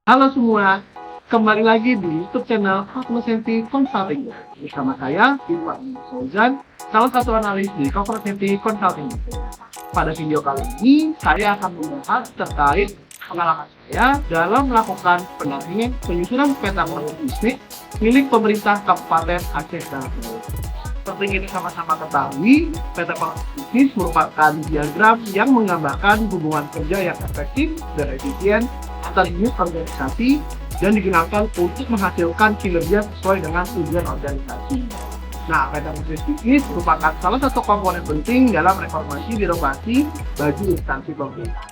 Halo semua, kembali lagi di YouTube channel Cognoscenti Consulting bersama saya, Irfan Fauzan, salah satu analis di Cognoscenti Consulting. Pada video kali ini, saya akan membahas terkait pengalaman saya dalam melakukan pendampingan penyusunan peta proyek bisnis milik pemerintah Kabupaten Aceh Barat. Seperti kita sama-sama ketahui, peta proyek bisnis merupakan diagram yang menggambarkan hubungan kerja yang efektif dan efisien antar unit organisasi dan digunakan untuk menghasilkan kinerja sesuai dengan tujuan organisasi. Nah, peta proyek bisnis merupakan salah satu komponen penting dalam reformasi birokrasi bagi instansi pemerintah.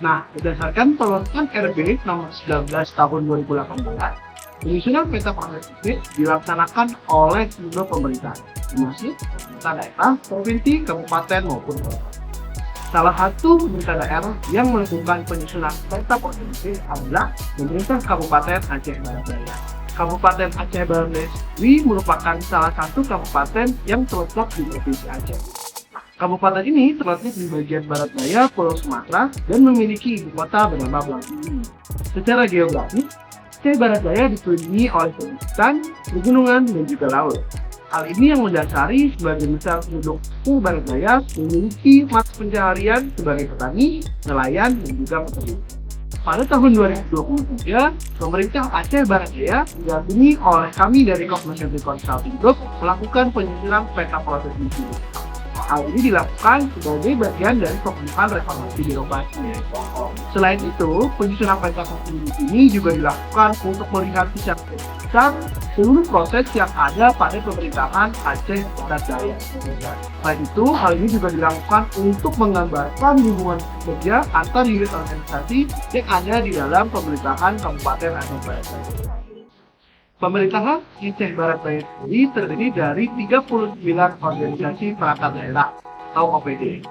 Nah, berdasarkan peraturan RB nomor 19 tahun 2018, penyusunan peta proyek bisnis dilaksanakan oleh seluruh pemerintah, termasuk pemerintah daerah, provinsi, kabupaten maupun kota. Salah satu pemerintah daerah yang melakukan penyusunan peta proyek bisnis adalah pemerintah Kabupaten Aceh Barat Daya. Kabupaten Aceh Barat Daya sendiri merupakan salah satu kabupaten yang terletak di Provinsi Aceh. Kabupaten ini terletak di bagian barat daya Pulau Sumatera dan memiliki ibu kota bernama Belatung. Secara geografis, Aceh Barat Daya dikelilingi oleh perbukitan, pegunungan, dan juga laut. Hal ini yang mendasari sebagian besar penduduk Aceh Barat Daya memiliki mata pencaharian sebagai petani, nelayan, dan juga peternak. Pada tahun 2023, pemerintah Aceh Barat Daya didampingi oleh kami dari Cognoscenti Consulting Group melakukan penyusunan peta proyek bisnis. Hal ini dilakukan sebagai bagian dari pembentukan reformasi birokrasi. Selain itu, penyusunan peta proyek bisnis ini juga dilakukan untuk melihat secara besar seluruh proses yang ada pada pemerintahan Aceh Barat Daya. Selain itu, hal ini juga dilakukan untuk menggambarkan hubungan kerja antar unit organisasi yang ada di dalam pemerintahan Kabupaten Aceh Barat Daya. Pemerintahan Aceh Barat Daya sendiri terdiri dari 39 organisasi perangkat daerah atau OPD.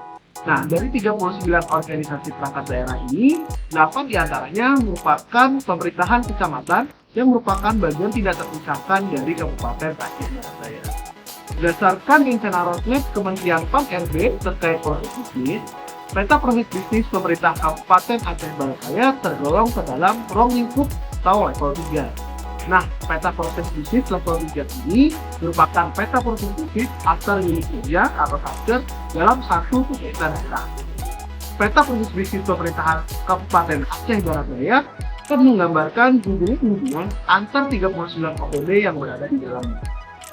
Nah, dari 39 organisasi perangkat daerah ini, 8 diantaranya merupakan pemerintahan kecamatan yang merupakan bagian tidak terpisahkan dari Kabupaten Aceh Barat Daya. Berdasarkan rencana roadmap Kementerian Pan-RB terkait proses bisnis, peta proyek bisnis pemerintah Kabupaten Aceh Barat Daya tergolong ke dalam ruang lingkup atau level 3. Nah, peta proses bisnis level 3 ini merupakan peta proses bisnis antar unit kerja atau satker dalam satu pemerintah daerah. Peta proses bisnis pemerintahan Kabupaten Aceh Barat Daya akan menggambarkan hubungan antar 39 OPD yang berada di dalamnya.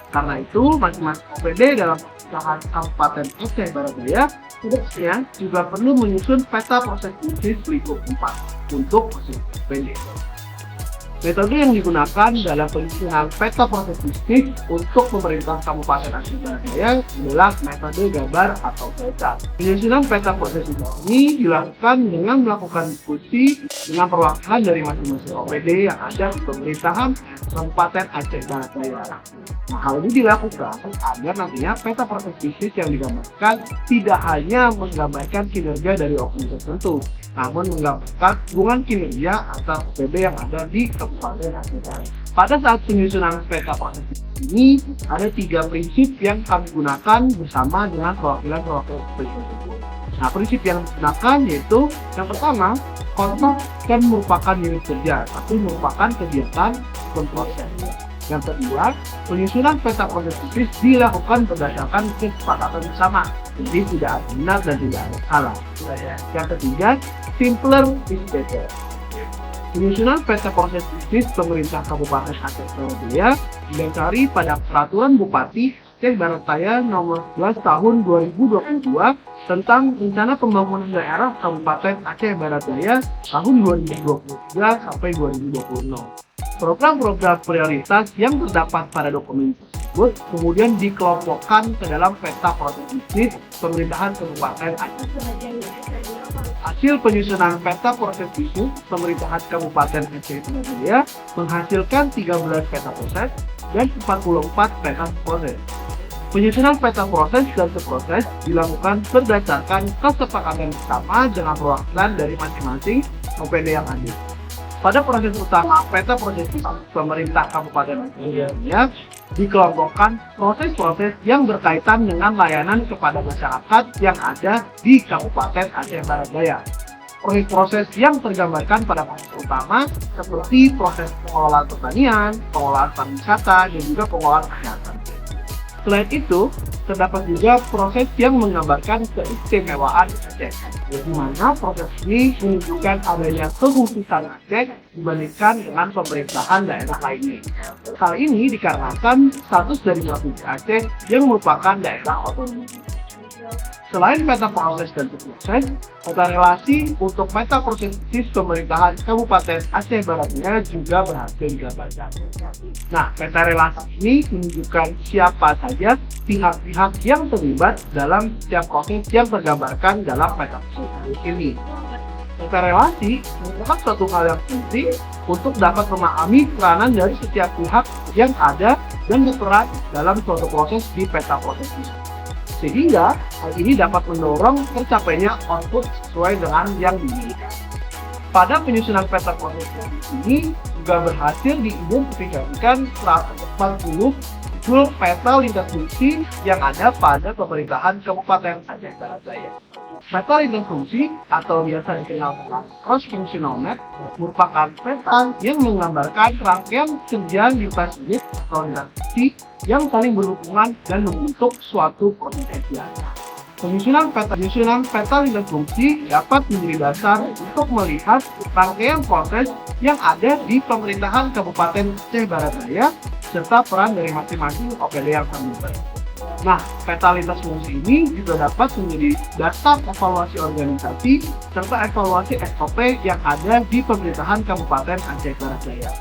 Karena itu, masing-masing OPD dalam pemerintahan Kabupaten Aceh Barat Daya sebenarnya juga perlu menyusun peta proses bisnis lingkup 4 untuk masing OPD. Metode yang digunakan dalam penyusunan peta proses bisnis untuk pemerintah Kabupaten Aceh Barat Daya adalah metode gambar atau peta. Penyusunan peta proses bisnis ini dilakukan dengan melakukan diskusi dengan perwakilan dari masing-masing OPD yang ada di pemerintahan Kabupaten Aceh Barat Daya. Nah, hal ini dilakukan agar nantinya peta proses bisnis yang digambarkan tidak hanya menggambarkan kinerja dari oknum tertentu, namun menggambarkan hubungan kinerja antar OPD yang ada di Kabupaten Aceh Barat. Pada saat penyusunan peta proses ini, ada 3 prinsip yang kami gunakan bersama dengan perwakilan-perwakilan tersebut. Nah, prinsip yang digunakan yaitu yang pertama, kontak kan merupakan unit kerja, tapi merupakan kegiatan proses. Yang kedua, penyusunan peta proses bisnis dilakukan berdasarkan kesepakatan bersama, jadi tidak ada benar dan tidak ada salah. Yang ketiga, simpler is better. Penyusunan peta proses bisnis pemerintah Kabupaten Aceh Barat Daya didasari pada Peraturan Bupati Aceh Barat Daya nomor 11 tahun 2022 tentang Rencana Pembangunan Daerah Kabupaten Aceh Barat Daya tahun 2023 sampai 2026. Program-program prioritas yang terdapat pada dokumen tersebut kemudian dikelompokkan ke dalam peta proses bisnis pemerintahan Kabupaten Aceh. Hasil penyusunan peta proses bisnis pemerintahan Kabupaten Aceh Barat Daya menghasilkan 13 peta proses dan 44 peta proses. Penyusunan peta proses dan subproses dilakukan berdasarkan kesepakatan bersama dengan perwakilan dari masing-masing OPD yang hadir. Pada proses utama peta proses pemerintah Kabupaten Aceh Daya dikelompokkan proses-proses yang berkaitan dengan layanan kepada masyarakat yang ada di Kabupaten Aceh Barat Daya. proses-proses yang tergambarkan pada proses utama seperti proses pengelolaan pertanian, pengelolaan pariwisata, dan juga pengelolaan kesehatan. Selain itu, terdapat juga proses yang menggambarkan keistimewaan Aceh, di mana proses ini menunjukkan adanya kekhususan Aceh dibandingkan dengan pemerintahan daerah lainnya. Hal ini dikarenakan status dari Provinsi Aceh yang merupakan daerah otonom. Selain peta proses dan subproses, peta relasi untuk peta proses pemerintahan Kabupaten Aceh Barat Daya juga berhasil digambarkan. Nah, peta relasi ini menunjukkan siapa saja pihak-pihak yang terlibat dalam setiap proses yang tergambarkan dalam peta proses ini. Peta relasi merupakan suatu hal yang penting untuk dapat memahami peranan dari setiap pihak yang ada dan berperan dalam suatu proses di peta proses ini. Sehingga hal ini dapat mendorong tercapainya output sesuai dengan yang diinginkan. Pada penyusunan peta proses ini juga berhasil diidentifikasikan 140 unsur peta lintas fungsi yang ada pada pemerintahan Kabupaten Aceh Barat Daya. Peta lintas fungsi atau biasa dikenal dengan cross functional map merupakan peta yang menggambarkan rangkaian kerja lintas unit atau lintas fungsi yang saling berhubungan dan membentuk suatu proses biasa. Penyusunan peta lintas fungsi dapat menjadi dasar untuk melihat rangkaian proses yang ada di pemerintahan Kabupaten Aceh Barat Daya serta peran dari masing-masing OPD yang terlibat. Nah, peta lintas fungsi ini juga dapat menjadi dasar evaluasi organisasi serta evaluasi SOP yang ada di pemerintahan Kabupaten Aceh Barat Daya.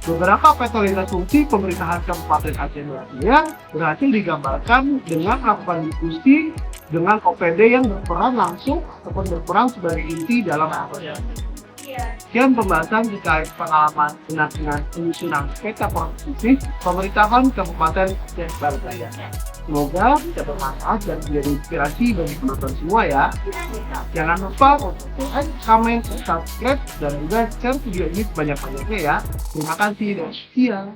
Beberapa peta lintas fungsi pemerintahan Kabupaten Aceh Barat Daya berhasil digambarkan dengan melakukan diskusi dengan OPD yang berperan langsung ataupun berperan sebagai inti dalam proses. Sekian pembahasan terkait pengalaman dengan penyusunan peta proses pemerintahan Kabupaten Aceh Barat Daya. Semoga bisa bermanfaat dan menjadi inspirasi bagi penonton semua ya. Jangan lupa untuk like, comment, subscribe, dan juga share video ini sebanyak-banyaknya ya. Terima kasih dan sekian.